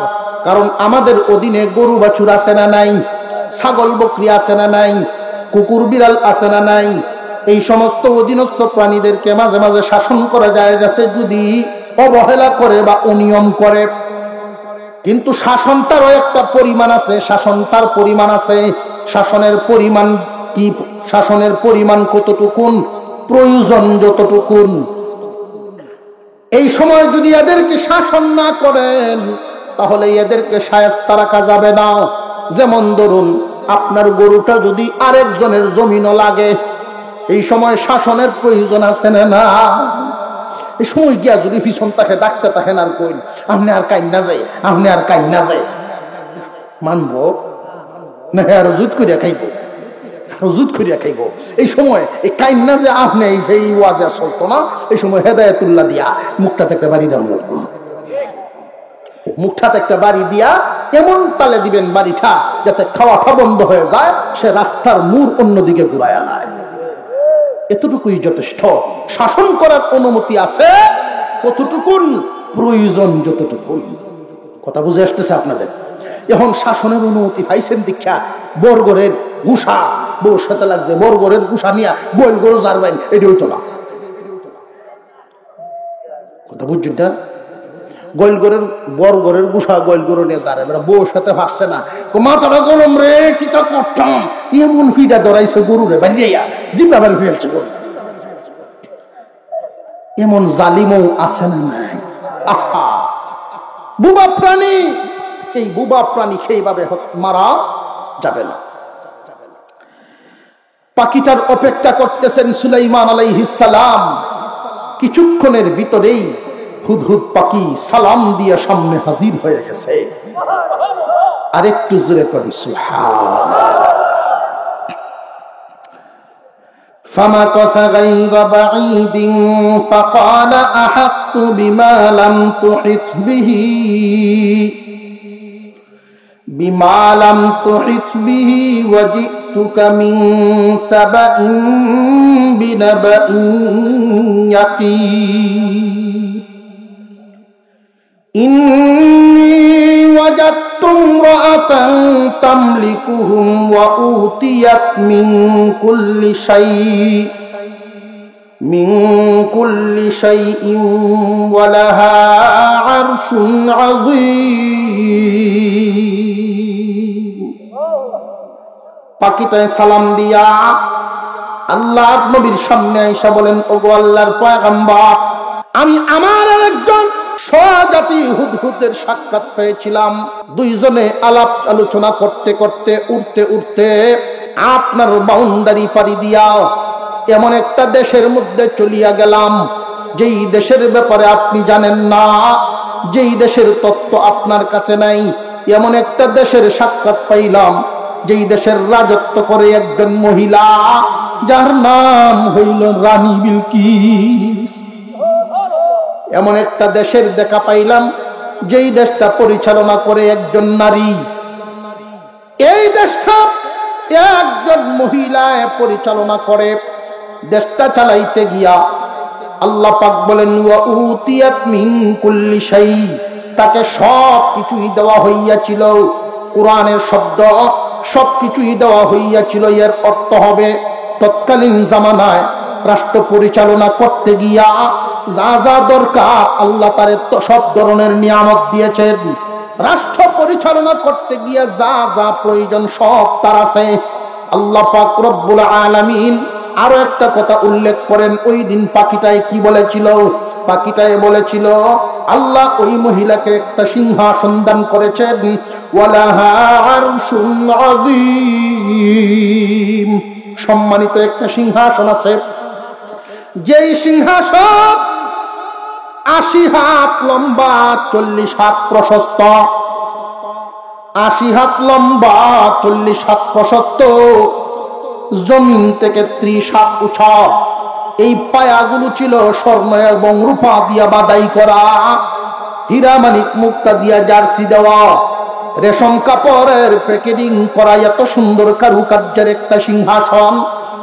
কারণ আমাদের অধীনে গরু বাছুর আছে না নাই, ছাগল বকরি আছে না নাই, কুকুর বিড়াল আছে না নাই। এই সমস্ত অধীনস্থ প্রাণীদেরকে মাঝে মাঝে শাসন করা জায়েজ আছে যদি অবহেলা করে বা অনিয়ম করে। কিন্তু শাসনটারও একটা পরিমাণ আছে, শাসনটার পরিমাণ আছে। শাসনের পরিমাণ কি? শাসনের পরিমাণ কতটুকুন? প্রয়োজন যতটুকুন। এই সময় যদি এদেরকে শাসন না করেন তাহলে এদেরকে শায়েস্তা রাখা যাবে না। যেমন ধরুন আপনার গরুটা যদি আরেকজনের জমিনও লাগে, এই সময় শাসনের প্রয়োজন আছে না? এই সময় গিয়া যদি পিছন তাকে ডাকতে থাকেন আর কইন আপনি আর কাইন না যায়, আপনি আর কাইন না যায়, মানব না? আর জুত করিয়া খাইব, রুজুত করিয়া খাইব। এই সময় এই কাইন না যে আপনি এই যে ওয়াজে চলতো না, এই সময় হেদায়েতুল্লাহ দিয়া মুখটাতে একটা বাড়ি দেন, মুখটাতে একটা বাড়ি দিয়া এমন তালে দিবেন বাড়িটা যাতে খাওয়াটা বন্ধ হয়ে যায়, সে রাস্তার মূল অন্যদিকে ঘুরাইয়া নেয়। এতটুকুই যথেষ্ট। শাসন করার অনুমতি আছে কতটুকুন? প্রয়োজন যতটুকুন। কথা বুঝে আসতেছে আপনাদের? এখন শাসনের অনুমতি পাইছেন দীক্ষা বরগরের গুসা বউর সাথে লাগছে, বরগরের গুসা নিয়ে গোল গরু জারবেন, এটি হইতো না। কথা বুঝছেন না? গোলগরের বরগরের গুসা গোল গরু নিয়ে জারে, বউর সাথে ভাসছে না, মাথাটা গরম রে, কিটা করতাম, এমন ফিটা ধরাইছে গরু রে, বাড়ি যাইয়া জিম্মা বাড়ি ফিরেছে গরু। এমন জালিমও আছে না নাই? আহা, বুবা প্রাণী, এই বুবা প্রাণী সেইভাবে মারা যাবে না। পাখিটার অপেক্ষা করতেছেন সুলাইমান আলাইহিস সালাম। কিছুক্ষণের ভিতরেই হুদহুদ পাখি সালাম দিয়ে সামনে হাজির হয়ে গেছে। আরেকটু জোরে করি সুবহানাল্লাহ। فمكث غير بعيد فقال أحطت بما لم تحط به وجئتك من سبأ بنبأ يقين إني وجدت امرأة تملكهم وأوتيت من كل شيء ولها عرش عظيم। পাখিটায় সালাম দিয়া আল্লাহর নবীর সামনে আয়েশা বলেন, ওগো আল্লাহর পয়গম্বর, আমি আমার একজন স্বজাতি হুদহুদের সাক্ষাৎ পেয়েছিলাম। দুইজনে আলাপ আলোচনা করতে করতে উঠতে উঠতে আপনার বাউন্ডারি পাড়ি দিয়া এমন একটা দেশের মধ্যে চলিয়া গেলাম যেই দেশের ব্যাপারে আপনি জানেন না, যেই দেশের তথ্য আপনার কাছে নাই। এমন একটা দেশের সাক্ষাৎ পাইলাম যেই দেশের রাজত্ব করে একজন মহিলা, যার নাম হইল রানী বিলকিস। এমন একটা দেশের দেখা পাইলাম যেই দেশটা পরিচালনা করে একজন নারী। এই দেশটা একজন মহিলায় পরিচালনা করে। দেশটা চালাইতে গিয়া আল্লাহ পাক বলেন, ওয়া উতিয়াত মিন কুল্লি শাই, তাকে সব কিছুই দেওয়া হইয়াছিল। কোরআনের শব্দ সব কিছুই দেওয়া হইয়াছিল, এর অর্থ হবে তৎকালীন জামানায় রাষ্ট্র পরিচালনা করতে গিয়া যা যা দরকার আল্লাহ তারে সব ধরনের নিয়ামত দিয়েছেন। রাষ্ট্র পরিচালনা করতে গিয়া যা যা প্রয়োজন সব তার আছে। আল্লাহ পাক রব্বুল আলামিন আরো একটা কথা উল্লেখ করেন। ওই দিন পাখিটায় কি বলেছিল? পাখিটায় বলেছিল আল্লাহ ওই মহিলাকে একটা সিংহাসন দান করেছেন, ওয়ালাহা আরশুন আযীম, সম্মানিত একটা সিংহাসন আছে। যেই সিংহাসন 80 হাত লম্বা, 40 হাত প্রশস্ত। 80 হাত লম্বা, 40 হাত প্রশস্ত, জমিন থেকে 30 হাত উঁচা। এই পায়াগুলো ছিল স্বর্ণ এবং রূপা দিয়া বাদাই করা, হীরা মানিক মুক্তা দিয়া জার্সি দেওয়া। রেশম কাপড়ের প্যাকেটিং করা এত সুন্দর কারুকার্যের একটা সিংহাসন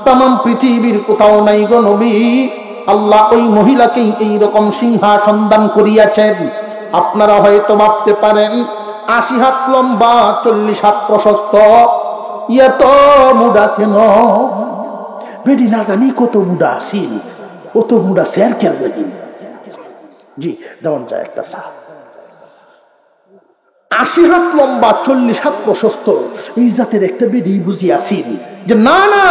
তামাম পৃথিবীর কোথাও নাই গো নবী। আল্লাহ ওই মহিলাকেই এইরকম সিংহাসন দান করিয়াছেন। আপনারা হয়তো ভাবতে পারেন 80 হাত লম্বা 40 হাত প্রশস্ত, এত মুডা কেন? বেডি না জানি কত মুডা আসিল, কত মুডা শেয়ার খেলবে দিন। জি দেওয়ান যায় একটা সা 80 হাত লম্বা 40 হাত প্রশস্ত, এই জাতের একটা বেডি বুঝিয়াছিল যে না না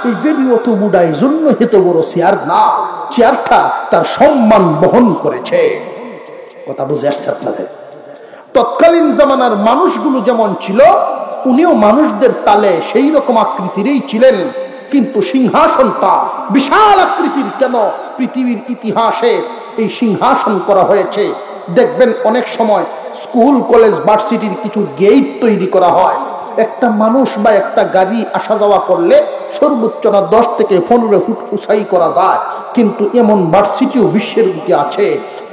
এই বেডি অত মুডা, এই জন্য এত বড় চেয়ার না, চেয়ারটা তার সম্মান বহন করেছে। কথা বুঝে আসছে আপনাদের? তৎকালীন জামানার মানুষগুলো যেমন ছিল, উনিও মানুষদের তালে সেই রকম আকৃতিরই ছিলেন, কিন্তু সিংহাসনটা বিশাল আকৃতির কেন? পৃথিবীর ইতিহাসে এই সিংহাসন করা হয়েছে। দেখবেন অনেক সময় স্কুল কলেজ ভার্সিটির কিছু গেট তৈরি করা হয়, একটা মানুষ বা একটা গাড়ি আসা যাওয়া করলে সর্বোচ্চ না 10 থেকে 15 ফুট উঁচাই করা যায়, কিন্তু এমন ভার্সিটিও বিশ্বের দিকে আছে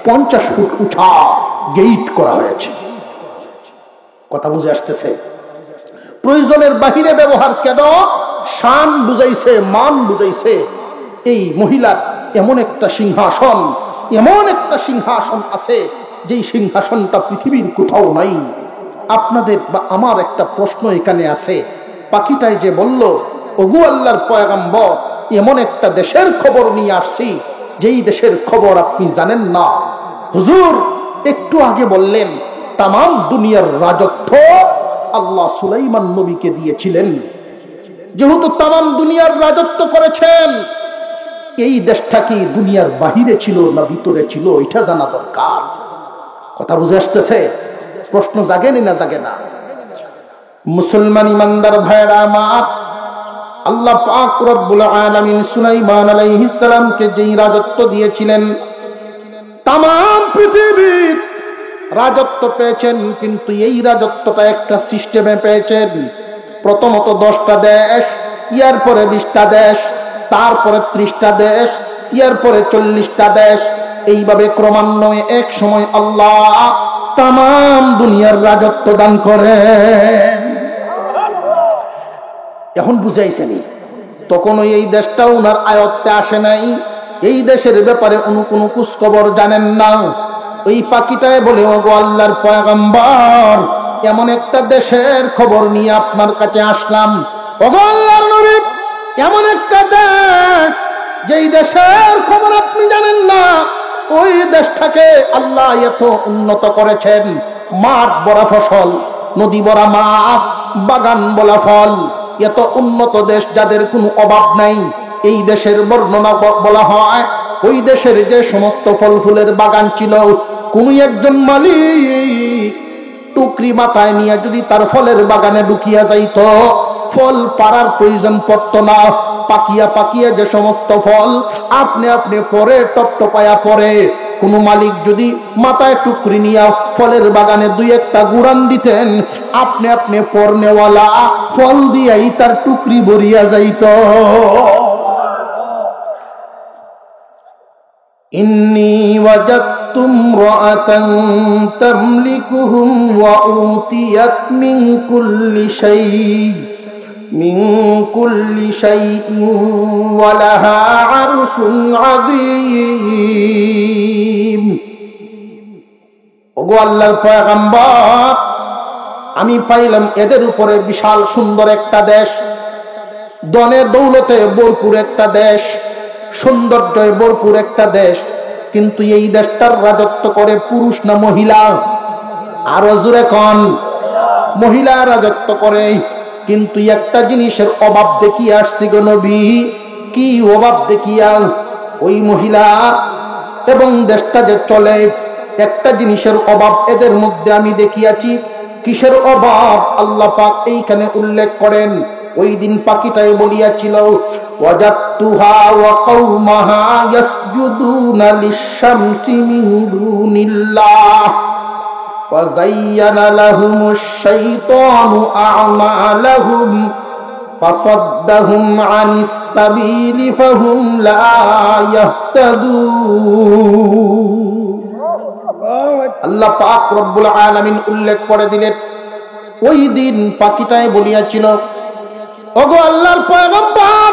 50 ফুট উঁচা গেট করা হয়েছে। কথা বুঝে আসতেছে? প্রয়োজনের বাহিরে ব্যবহার কেন? শান বুঝাইছে, মান বুঝাইছে। এই মহিলার এমন একটা সিংহাসন, এমন একটা সিংহাসন আছে যেই সিংহাসনটা পৃথিবীর কোথাও নাই। আপনাদের বা আমার একটা প্রশ্ন এখানে আছে, পাখিটাই যে বলল ওগো আল্লাহর পয়গম্বর এমন একটা দেশের খবর নিয়ে আসছি যেই দেশের খবর আপনি জানেন না। হুজুর একটু আগে বললেন তামাম দুনিয়ার রাজত্ব আল্লাহ সুলাইমান নবীকে দিয়েছিলেন। যেহেতু তামাম দুনিয়ার রাজত্ব করেছেন, এই দেশটা কি দুনিয়ার বাহিরে ছিল না ভিতরে ছিল, এটা জানা দরকার। কথা বুঝে আসতেছে? প্রশ্ন জাগেনি না জাগে না? মুসলমান ইমানদার ভাইরা আমার, আল্লাহ পাক রব্বুল আলামিন সুলাইমান আলাইহিস সালামকে যেই রাজত্ব দিয়েছিলেন, তামাম পৃথিবীর রাজত্ব পেয়েছেন, কিন্তু এই রাজত্বটা একটা সিস্টেমে পেয়েছেন। প্রথমত 10টা দেশ, ইয়ার পরে 20টা দেশ, তারপরে 30টা দেশ, ইয়ার পরে 40টা দেশ, এইভাবে ক্রমান্বয়ে এক সময় আল্লাহ তামাম দুনিয়ার রাজত্ব দান করেন। এখন বুঝাইছেনি? তখন এই দেশটাও ওনার আয়ত্তে আসে নাই, এই দেশের ব্যাপারে কোনো খোঁজখবর জানেন না। ওই পাখিটায় বলে ওগো আল্লাহর পয়গম্বর এমন একটা দেশের খবর নিয়ে আপনার কাছে আসলাম। ওগো আল্লাহর নবী এমন একটা দেশ যেই দেশের খবর আপনি জানেন না, ওই দেশটাকে আল্লাহ এত উন্নত করেছেন, মাঠ ভরা ফসল, নদী ভরা মাছ, বাগান বলা ফল, এত উন্নত দেশ যাদের কোনো অভাব নাই। এই দেশের বর্ণনা বলা হয় ওই দেশের যে সমস্ত ফল ফুলের বাগান ছিল, কোন একজন মালিক টুকরি মাথায় নিয়ে যদি তার ফলের বাগানে ঢুকিয়া যাইত, ফল পাড়ার প্রয়োজন পড়ত না। পাকিয়া পাকিয়া যে সমস্ত ফল আপনি আপনি পরে টপটপায়া পরে, কোন মালিক যদি মাথায় টুকরি নিয়া ফলের বাগানে 2-1টা গুড়ান দিতেন, আপনি আপনি পরনেওয়ালা ফল দিয়াই তার টুকরি ভরিয়া যাইত। ইন্নী ওয়াজাদতু ইমরাআতান তামলিকুহুম ওয়া উতিয়াত মিন কুল্লি শাইইন ওয়া লাহা আরশুন আযীম। ওগো আল্লাহর পয়গম্বর আমি পাইলাম এদের উপরে বিশাল সুন্দর একটা দেশ, ধনে দৌলতে ভরপুর একটা দেশ, সৌন্দর্যে ভরপুর একটা দেশ, কিন্তু এই দেশটার রাজত্ব করে পুরুষ না মহিলা? আরো জোরে কোন? মহিলা রাজত্ব করে। কিন্তু একটা জিনিসের অভাব দেখিয়ে আসছি গো নবী। কি অভাব দেখিয়া? ওই মহিলা এবং দেশটা যে চলে, একটা জিনিসের অভাব এদের মধ্যে আমি দেখিয়াছি। কিসের অভাব? আল্লাহ পাক এইখানে উল্লেখ করেন। ওই দিন পাখিটাই বলিয়াছিল ওয়াজাতুহা ওয়া কওমাহা ইয়াসজুদুনা লিশ-শামসি মিন দুনিল্লাহ ওয়া যায়্যানা লাহুমুশ শাইতানু আ'মালাহুম ফাসাদ্দাহুম আনিস সাবিলি ফাহুম লা ইয়াহতাদুন। আল্লাহ পাক রব্বুল আলামিন উল্লেখ করে দিলেন ওই দিন পাখিটায় বলিয়াছিল, ওগো আল্লাহর পয়গম্বর,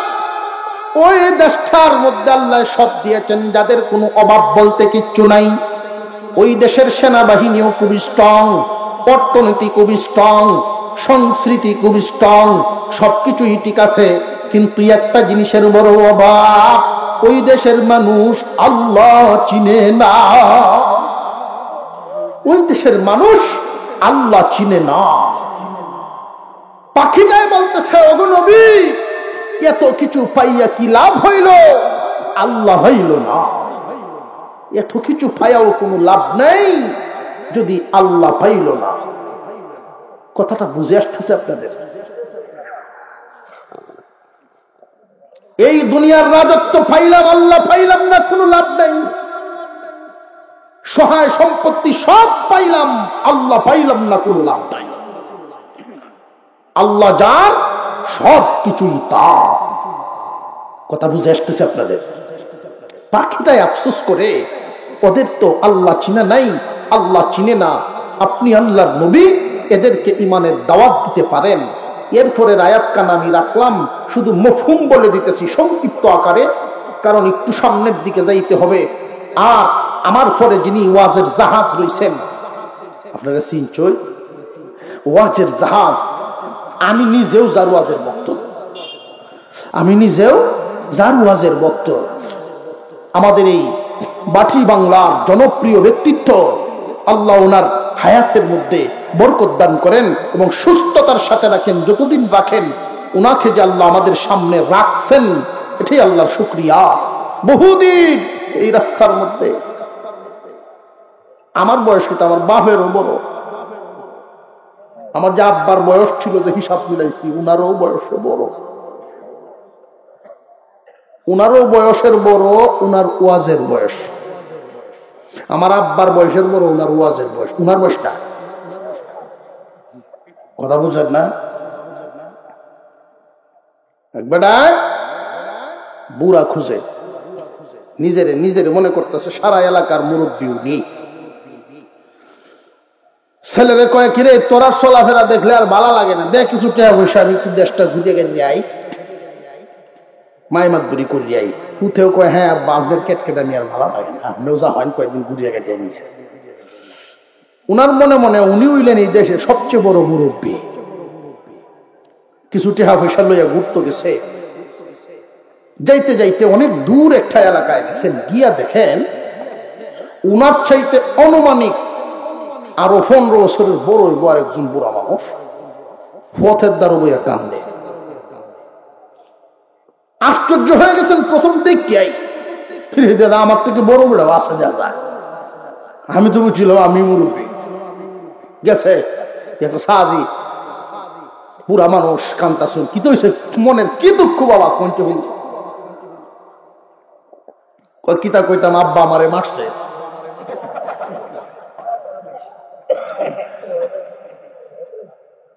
ওই দেশটার মধ্যে আল্লাহ সব দিয়েছেন, যাদের কোনো অভাব বলতে কিচ্ছু নাই। ওই দেশের সেনাবাহিনীও খুব স্ট্রং, অর্থনীতি খুব স্ট্রং, সংস্কৃতি খুব স্ট্রং, সবকিছুই ঠিক আছে, কিন্তু একটা জিনিসের বড় অভাব, ওই দেশের মানুষ আল্লাহ চিনে না। ওই দেশের মানুষ আল্লাহ চিনে না। পাখি যায় বলতেছে, ওগো নবী, এত কিছু পাইয়া কি লাভ হইল? আল্লাহ হইল না। এত কিছু পাইয়াও কোনো লাভ নেই যদি আল্লাহ পাইল না। কথাটা বুঝে আসতেছে আপনাদের? এই দুনিয়ার রাজত্ব পাইলাম, আল্লাহ পাইলাম না, কোনো লাভ নাই। সহায় সম্পত্তি সব পাইলাম, আল্লাহ পাইলাম না, কোনো লাভ নাই। আল্লাহ যার, সব কিছুই তার। কথা বুঝে আসতেছে আপনাদের? পাখিটাই আফসোস করে, ওদের তো আল্লাহ চিনা নাই, আল্লাহ চিনে না, আপনি আল্লাহর নবী, এদেরকে ইমানের দাওয়াত দিতে পারেন। এরপরের আয়াতখানা আমি রাখলাম, শুধু মফহুম বলে দিতেছি সংক্ষিপ্ত আকারে, কারণ একটু সামনের দিকে যাইতে হবে। আর আমার পরে যিনি ওয়াজের জাহাজ রয়েছেন, আপনারা চিনছই ওয়াজের জাহাজ, আমি নিজেও যার ওয়াজের ভক্ত, আমি নিজেও যার ওয়াজের ভক্ত। আমাদের এই বাটি বাংলার জনপ্রিয় ব্যক্তিত্ব, আল্লাহ ওনার হায়াতের মধ্যে বরকত দান করেন এবং সুস্থতার সাথে রাখেন। যতদিন রাখেন, ওনাকে যে আল্লাহ আমাদের সামনে রাখছেন, এটাই আল্লাহর শুকরিয়া। বহুদিন এই রাস্তার মধ্যে, আমার বয়স কিন্তু আমার বাপেরও বড়, আমার যে আব্বার বয়স ছিল, যে হিসাব মিলাইছি, উনারও বয়সে বড়, উনারও বয়সের বড়, উনার ওয়াজের বয়স। আমার আব্বার বয়সের বড়, উনার ওয়াজের বয়স, উনার বয়সটা। কথা বুঝেন না? একবার বুড়া খুঁজে নিজের মনে করতেছে সারা এলাকার মুরব্বী উনি। ছেলেরে কয়ে, কিরে তোরা চলাফেরা দেখলে আর ভালো লাগে না, দেখ কিছু টাকা পয়সা আমি একটু দেশটা ঘুরে গেলে যাই, মাইমাত বুড়ি করে যাই। ফুতেও কয়, হ্যাঁ আব্বা, আপনার কেটকেটা নিয়ে আর ভালো লাগে না, আপনিও যা হয় কয়েকদিন ঘুরিয়ে গেলে নিয়ে। উনার মনে মনে উনি হইলেন এই দেশে সবচেয়ে বড় মুরব্বী। কিছু টাকা পয়সা লইয়া ঘুরতে গেছে, যাইতে যাইতে অনেক দূর একটা এলাকায় গেছেন, গিয়া দেখেন উনার চাইতে অনুমানিক আরো 15 বছরের বড় হইব আর একজন বুড়া মানুষ পথের দ্বারা বইয়া কান্দে। আশ্চর্য হয়ে গেছেন প্রথম দেখিয়াই, ফিরে দাদা আমার থেকে বড় বেড়াও আসা যা যায়। আমি তো বুঝছিলাম আমি মুরব্বী। গেছে সাজি বুড়া মানুষ কান্তাছুন, কি তো মনের কি দুঃখ বাবা, কোনটা হইল? কিতা কইতাম, আব্বা আমারে মারছে।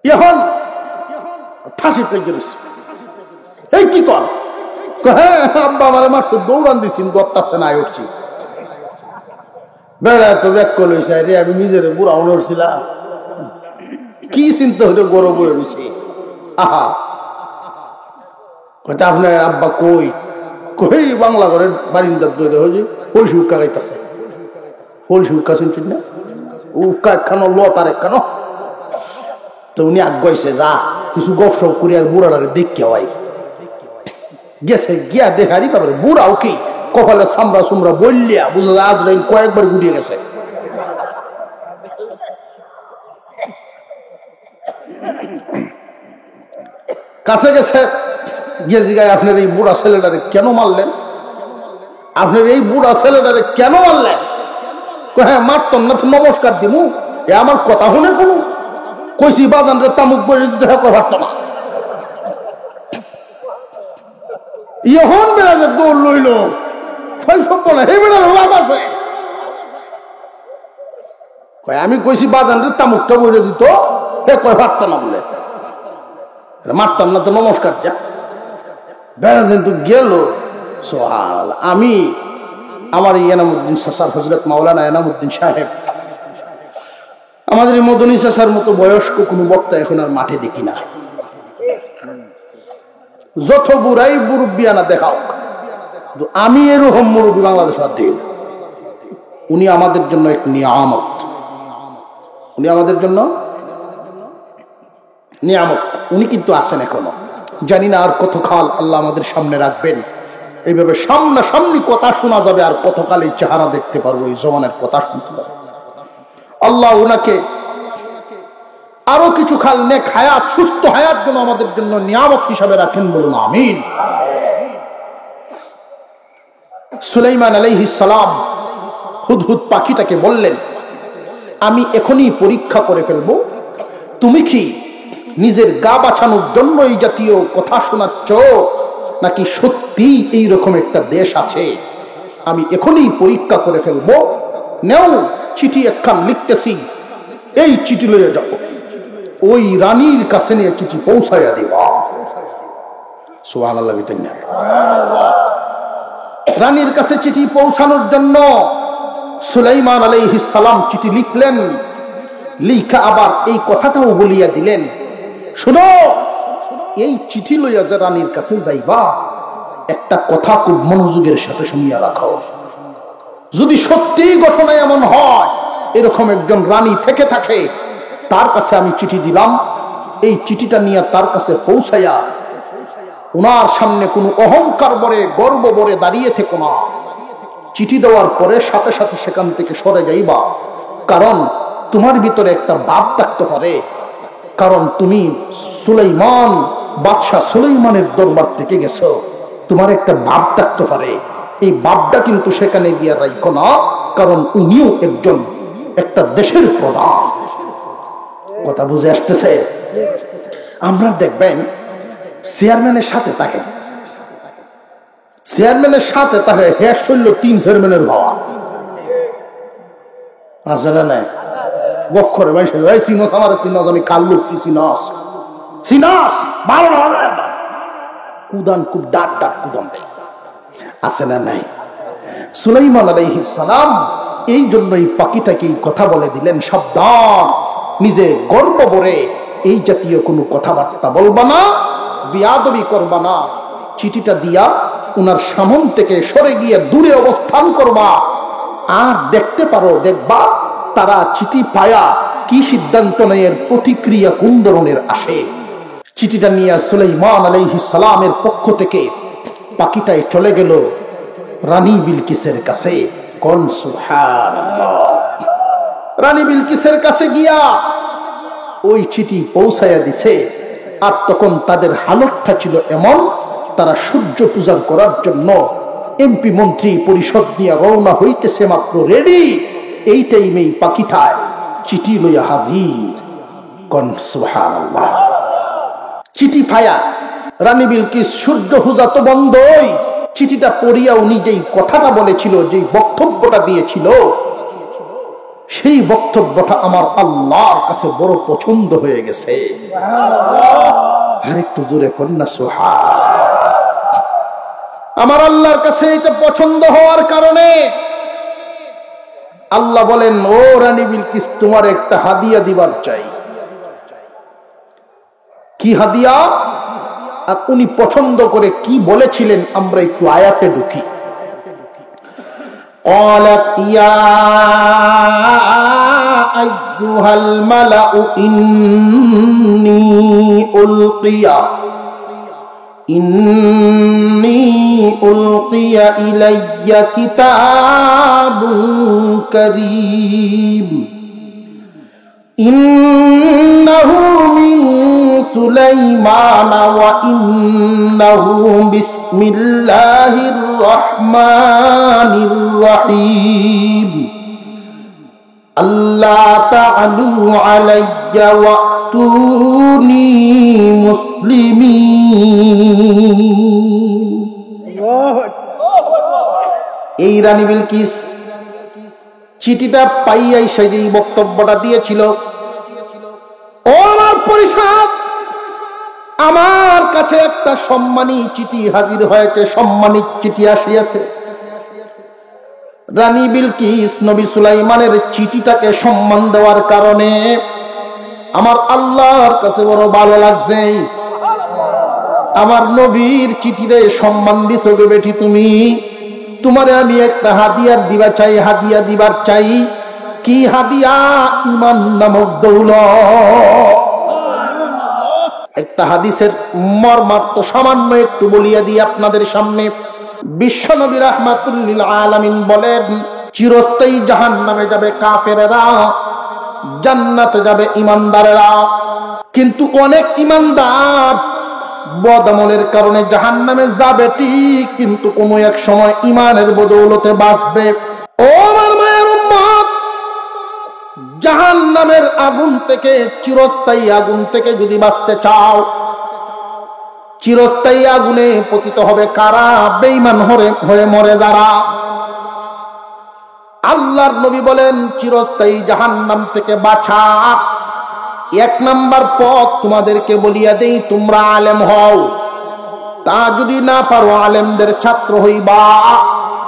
এখন ঠাসি থেকে গেছে, এই কি কর? হ্যাঁ আব্বা আমারে মারছে, দৌড়ান দিছি, দত্তাছে না উঠছি। বেড়া তো ব্যাক করে লইছে রে, আমি নিজের বুড়া উঠছিলাম, কি চিন্তা হইলে গরম হয়ে গেছি। আহা, আপনার আব্বা কই? কই বাংলা ঘরের বারিন্দার দইতে হয়েছে, কলসি উক্কা গাইতেছে। কলসি উক্কা শুনছেন না? উক্কা একখানো লতার একখানো। তো উনি আগাইছে, যা কিছু গপ সপ করি আর বুড়াটারে দেখতে হয়। গেছে, গিয়া দেখারি পাবে বুড়াও কি কপালে সামরা সুমরা বললিয়া বুঝা যায় আজরাইল কয়েকবার ঘুরিয়ে গেছে। কাছে গেছে, গিয়ে জিগায়, আপনার এই বুড়া ছেলেটারে কেন মারলেন? আপনার এই বুড়া ছেলেটারে কেন মারলেন? হ্যাঁ মারতাম না তো নমস্কার দিমু, এ আমার কথা শুনে কোনো কইছি বাজান রে তামুক বসে দেখা করত না। ইহন বেড়াজে দৌড় লইল, আমি কইছি বাজান রে তামুকটা বলে দিত, হে কয় ভাবত না বলে মারতাম না তো নমস্কার যা। বেড়াদিন তো গেল। আমি আমার এনামুদ্দিন সাসার হজরত মাওলানা এনামুদ্দিন সাহেব আমাদের মদনী চাচার মতো বয়স্ক কোনো বক্তা এখন আর মাঠে দেখি না। যত বুড়াই মুরব্বিয়ানা দেখাও, আমি এরকম মুরব্বী বাংলাদেশ আর দিই। উনি আমাদের জন্য এক নিয়ামত, উনি আমাদের জন্য নিয়ামত। উনি কিন্তু আছেন এখনো, জানি না আর কত কাল আল্লাহ আমাদের সামনে রাখবেন। এইভাবে সামনাসামনি কথা শোনা যাবে, আর কতকাল এই চেহারা দেখতে পারবো, এই জমানের কথা শুনতে পারবো। আল্লাহ ওনাকে আরো কিছু কাল নেক হায়াত, সুস্থ হায়াত যেন আমাদের জন্য নিয়ামত হিসাবে রাখেন, বলুন আমিন। সুলাইমান আলাইহিস সালাম হুদহুদ পাখিটাকে বললেন, আমি এখনই পরীক্ষা করে ফেলবো, তুমি কি নিজের গা বাঁচানোর জন্য এই জাতীয় কথা শোনাচ্ছ, নাকি সত্যি এইরকম একটা দেশ আছে? আমি এখনই পরীক্ষা করে ফেলবো। নেও, চিঠি একখান লিখতেছি, এই চিঠি লইয়া যাও, ওই রানীর কাছে নিয়ে চিঠি পৌঁছাইয়া দিবা। সুবহানাল্লাহ। রানীর কাছে চিঠি পৌঁছানোর জন্য সুলাইমান আলাইহিস সালাম চিঠি লিখলেন। লিখা আবার এই কথাটাও বলিয়া দিলেন, শুনো, এই চিঠি লইয়া যে রানীর কাছে যাইবা, একটা কথা খুব মনোযোগের সাথে শুনিয়া রাখো। যদি সত্যি ঘটনা এমন হয়, এরকম একজন রানী থেকে থাকে, তার কাছে আমি চিঠি দিলাম, এই চিঠিটা নিয়ে তার কাছে পৌঁছাইয়া ওনার সামনে কোনো অহংকার বরে, গর্ব বরে দাঁড়িয়ে থেকো না। চিঠি দেওয়ার পরে সাথে সাথে সেখান থেকে সরে যাইবা, কারণ তোমার ভিতরে একটা ভাব থাকতে পারে, কারণ তুমি সুলাইমান, বাদশাহ সুলাইমানের দরবার থেকে গেছো, তোমার একটা ভাব থাকতে পারে। এই ভাবটা কিন্তু সেখানে গিয়ে রাখো না, কারণ উনিও একজন একটা দেশের প্রধান। কথা বুঝে আসতেছে? আমরা দেখবেন চেয়ারম্যানের সাথে থাকে, চেয়ারম্যানের সাথে থাকে হেয়ার শৈল্য 3 চেয়ারম্যানের ভাবা আছে না নাই? গফ করে ভাই, চিনস আমার চিনস, আমি কাল লোক কি চিনস চিনস ভালো না, কুদান খুব ডাট ডাট কুদান আছে না নাই? সুলাইমান আলাইহিস সালাম এই জন্য এই পাখিটাকে কথা বলে দিলেন, সাবধান, নিজে গর্ব ভরে এই জাতীয় কোনো কথাবার্তা বলবা না, বিয়াদবি করবা না। চিঠিটা দিয়া উনার সামন থেকে সরে গিয়ে দূরে অবস্থান করবা, আর দেখতে পারো, দেখবা তারা চিঠি পায়া কি সিদ্ধান্ত নেয়, এর প্রতিক্রিয়া কোন ধরনের আসে। চিঠিটা নিয়ে সুলাইমান আলাইহিস সালামের পক্ষ থেকে পাখিটাই চলে গেল রানী বিলকিসের কাছে। কোন সুবহানাল্লাহ। রানী বিলকিসের কাছে গিয়া ওই চিঠি পৌঁছাইয়া দিছে। আর তখন তাদের হালতটা ছিল এমন, তারা সূর্য পূজা করার জন্য এমপি মন্ত্রী পরিষদ নিয়ে রওনা হইতেছে, মাত্র রেডি। এই টাইমেই পাখিটায় চিঠি লইয়া হাজির। কোন সুবহানাল্লাহ। চিঠি পায়া রানী বিলকিস সূর্য পূজা তো বন্ধই, চিঠিটা পড়িয়া উনি যেই কথাটা বলেছিল, যেই বক্তব্যটা দিয়েছিল, সেই বক্তব্যটা আমার আল্লাহর কাছে বড় পছন্দ হয়ে গেছে। আর একটু জোরে কন্যা সুবহান। আমার আল্লাহর কাছে এটা পছন্দ হওয়ার কারণে আল্লাহ বলেন, ও রানী বিলকিস, তোমার একটা হাদিয়া দিবার চাই। কি হাদিয়া? আর উনি পছন্দ করে কি বলেছিলেন, আমরা একটু আয়াতে ঢুকি। قالت يا أيها الملأ إني ألقي إلي كتاب كريم إنه من سليمان وإنه بسم الله الرحمن الرحيم ألا تعلوا علي وأتوني مسلمين। এই রানী বিলকিস চিঠিটা পাইয়াই সেই বক্তব্যটা দিয়েছিল, ও আমার পরিষদ, আমার কাছে একটা সম্মানী চিঠি হাজির হয়েছে, সম্মানিত চিঠি আসিয়াছে। রানী বিলকিস নবী সুলাইমানের চিঠিটাকে সম্মান দেওয়ার কারণে আমার আল্লাহর কাছে বড় ভালো লাগছে। আমার নবীর চিঠিরে সম্মান দিছো গো বেটি তুমি, তোমারে আমি একটা হাদিয়া দিবা চাই, হাদিয়া দিবার চাই। কি হাদিয়া? ঈমান নামক দৌলত। একটা হাদিসের মর্মার্থ সামান্য একটু বলিয়া দিই আপনাদের সামনে। বিশ্বনবী রাহমাতুল লিল আলামিন বলেন, চিরস্থায়ী জাহান্নামে যাবে কাফেরেরা, জান্নাতে যাবে ঈমানদারেরা। কিন্তু অনেক ঈমানদার বদআমলের কারণে জাহান্নামে যাবে ঠিক, কিন্তু কোনো এক সময় ঈমানের বদৌলতে বাঁচবে। ও আমার মায়ের উম্মত, জাহান্নামের আগুন থেকে, চিরস্থায়ী আগুন থেকে যদি বাঁচতে চাও, চিরস্থায়ী আগুনে পতিত হবে কারা? বেঈমান হয়ে মরে যারা। আল্লাহর নবী বলেন, চিরস্থায়ী জাহান্নাম থেকে বাঁচা এক নাম্বার পথ তোমাদেরকে বলিয়া দেই, তোমরা আলেম হও। তা যদি না পারো আলেমদের ছাত্র হইবা,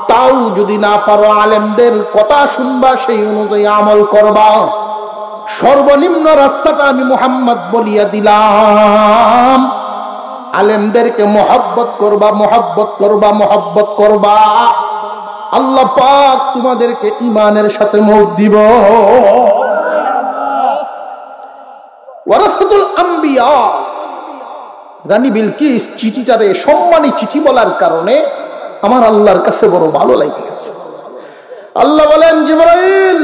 তাও যদি না পারো আলেমদের কথা শুনবা, সেই অনুযায়ী আমল করবা। সর্বনিম্ন রাস্তাটা আমি মুহাম্মদ বলিয়া দিলাম। আলেমদেরকে মহব্বত করবা, মহব্বত করবা, মহব্বত করবা। আল্লাহ পাক তোমাদেরকে ঈমানের সাথে মওত দিব। ওয়ারাসাতুল আম্বিয়া রানী বিলকিস চিঠিটারে সম্মানী চিঠি বলার কারণে আমার আল্লাহর কাছে বড় ভালো লাগে গেছে। আল্লাহ বলেন, জিবরাইল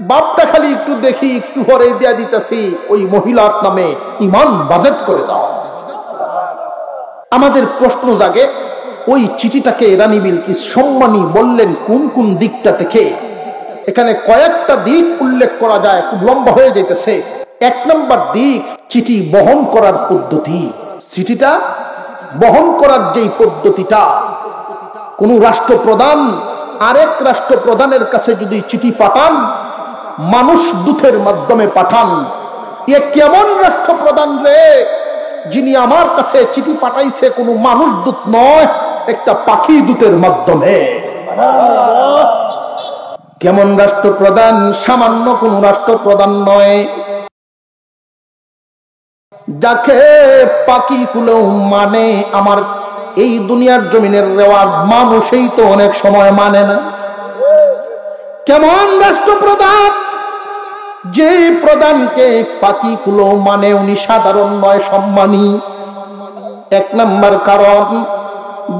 বাপটা খালি একটু দেখি, একটু পরে দেয়া দিতেছি, ওই মহিলার নামে ঈমান বাজেট করে দাও। আমাদের প্রশ্ন জাগে, ওই চিঠিটাকে রানী বিলকিস সম্মানী বললেন কোন কোন দিকটা থেকে? এখানে কয়েকটা দিক উল্লেখ করা যায়, খুব লম্বা হয়ে যাইতেছে। এক নম্বর দিক, চিঠি বহন করার পদ্ধতি। চিঠিটা বহন করার যেই পদ্ধতিটা, কোন রাষ্ট্রপ্রধান আরেক রাষ্ট্রপ্রধানের কাছে যদি চিঠি পাঠান, মানুষ দূতের মাধ্যমে পাঠান, এ কেমন রাষ্ট্রপ্রধান রে, যিনি আমার কাছে চিঠি পাঠাইছে কোনো মানুষ দূত নয়, একটা পাখি দূতের মাধ্যমে। কেমন রাষ্ট্রপ্রধান? সামান্য কোন রাষ্ট্রপ্রধান নয়, যাকে পাখি কুলেও মানে। আমার এই দুনিয়ার জমিনের রেওয়াজ মানুষই তো অনেক সময় মানে না। কেমন রাষ্ট্রপ্রধান? যে প্রধানকে পাখি কুলেও মানে, উনি সাধারণ নয়, সম্মানী। এক নাম্বার কারণ।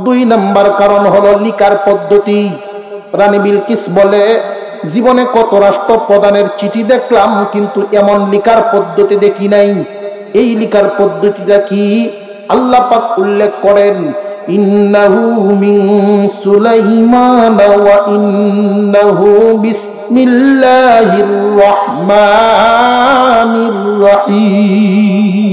দুই নাম্বার কারণ হলো লিখার পদ্ধতি। রানী বিলকিস বলে, জীবনে কত রাষ্ট্রপ্রধানের চিঠি দেখলাম, কিন্তু এমন লিখার পদ্ধতি দেখি নাই। এই লিখার পদ্ধতিটা কি? আল্লাহ পাক উল্লেখ করেন, ইন্নাহু মিন সুলাইমান ওয়া ইন্নাহু বিসমিল্লাহির রহমানির রহিম।